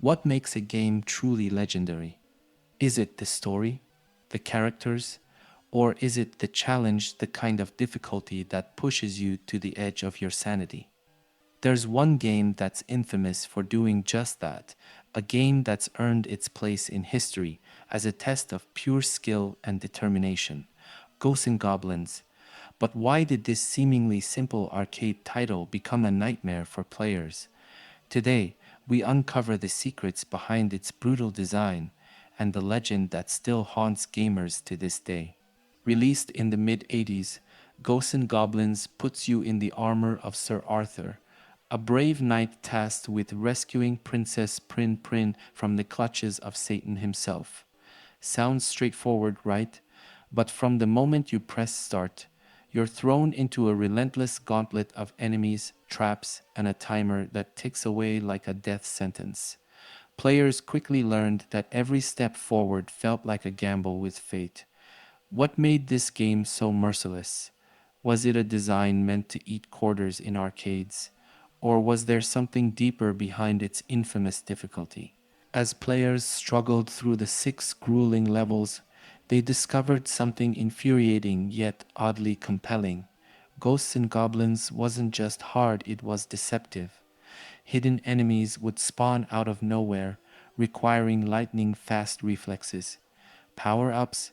What makes a game truly legendary? Is it the story, the characters, or is it the challenge, the kind of difficulty that pushes you to the edge of your sanity? There's one game that's infamous for doing just that, a game that's earned its place in history as a test of pure skill and determination. Ghosts and Goblins. But why did this seemingly simple arcade title become a nightmare for players? Today, we uncover the secrets behind its brutal design and the legend that still haunts gamers to this day. Released in the mid-80s, Ghosts and Goblins puts you in the armor of Sir Arthur, a brave knight tasked with rescuing Princess Prin Prin from the clutches of Satan himself. Sounds straightforward, right? But from the moment you press start, you're thrown into a relentless gauntlet of enemies, traps, and a timer that ticks away like a death sentence. Players quickly learned that every step forward felt like a gamble with fate. What made this game so merciless? Was it a design meant to eat quarters in arcades? Or was there something deeper behind its infamous difficulty? As players struggled through the six grueling levels, they discovered something infuriating yet oddly compelling. Ghosts and Goblins wasn't just hard, it was deceptive. Hidden enemies would spawn out of nowhere, requiring lightning fast reflexes. Power ups?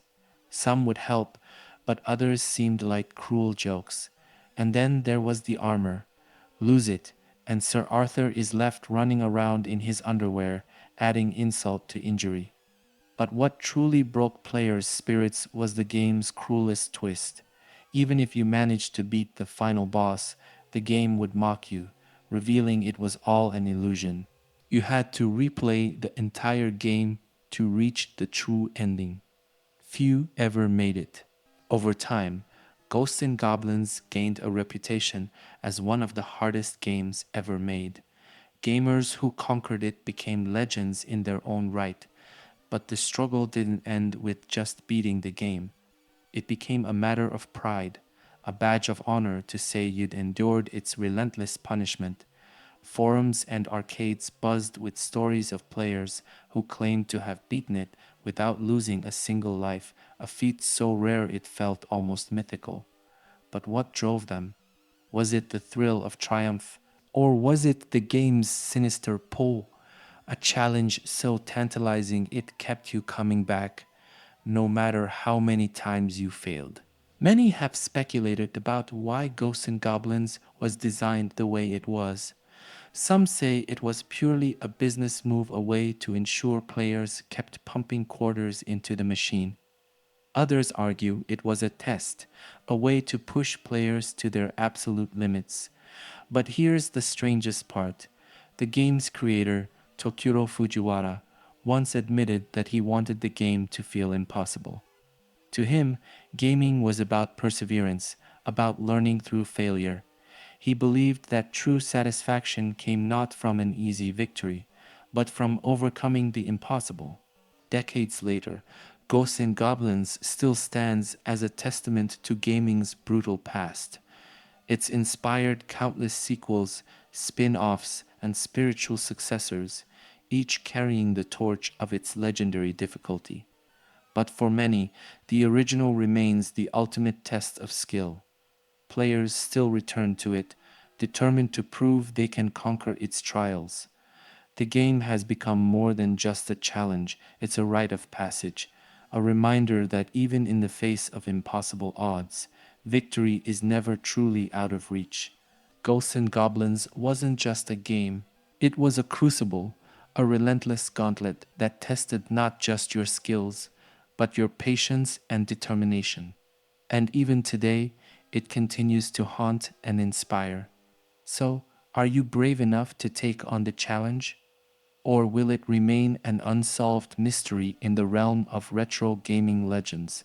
Some would help, but others seemed like cruel jokes. And then there was the armor. Lose it, and Sir Arthur is left running around in his underwear, adding insult to injury. But what truly broke players' spirits was the game's cruelest twist. Even if you managed to beat the final boss, the game would mock you, revealing it was all an illusion. You had to replay the entire game to reach the true ending. Few ever made it. Over time, Ghosts and Goblins gained a reputation as one of the hardest games ever made. Gamers who conquered it became legends in their own right, but the struggle didn't end with just beating the game. It became a matter of pride, a badge of honor to say you'd endured its relentless punishment. Forums and arcades buzzed with stories of players who claimed to have beaten it without losing a single life, a feat so rare it felt almost mythical. But what drove them? Was it the thrill of triumph, or was it the game's sinister pull? A challenge so tantalizing it kept you coming back, no matter how many times you failed. Many have speculated about why Ghosts and Goblins was designed the way it was. Some say it was purely a business move, a way to ensure players kept pumping quarters into the machine. Others argue it was a test, a way to push players to their absolute limits. But here's the strangest part. The game's creator, Tokuro Fujiwara, once admitted that he wanted the game to feel impossible. To him, gaming was about perseverance, about learning through failure. He believed that true satisfaction came not from an easy victory, but from overcoming the impossible. Decades later, Ghosts and Goblins still stands as a testament to gaming's brutal past. It's inspired countless sequels, spin-offs, and spiritual successors, each carrying the torch of its legendary difficulty. But for many, the original remains the ultimate test of skill. Players still return to it, determined to prove they can conquer its trials. The game has become more than just a challenge, it's a rite of passage, a reminder that even in the face of impossible odds, victory is never truly out of reach. Ghosts and Goblins wasn't just a game, it was a crucible, a relentless gauntlet that tested not just your skills, but your patience and determination. And even today, it continues to haunt and inspire. So, are you brave enough to take on the challenge? Or will it remain an unsolved mystery in the realm of retro gaming legends?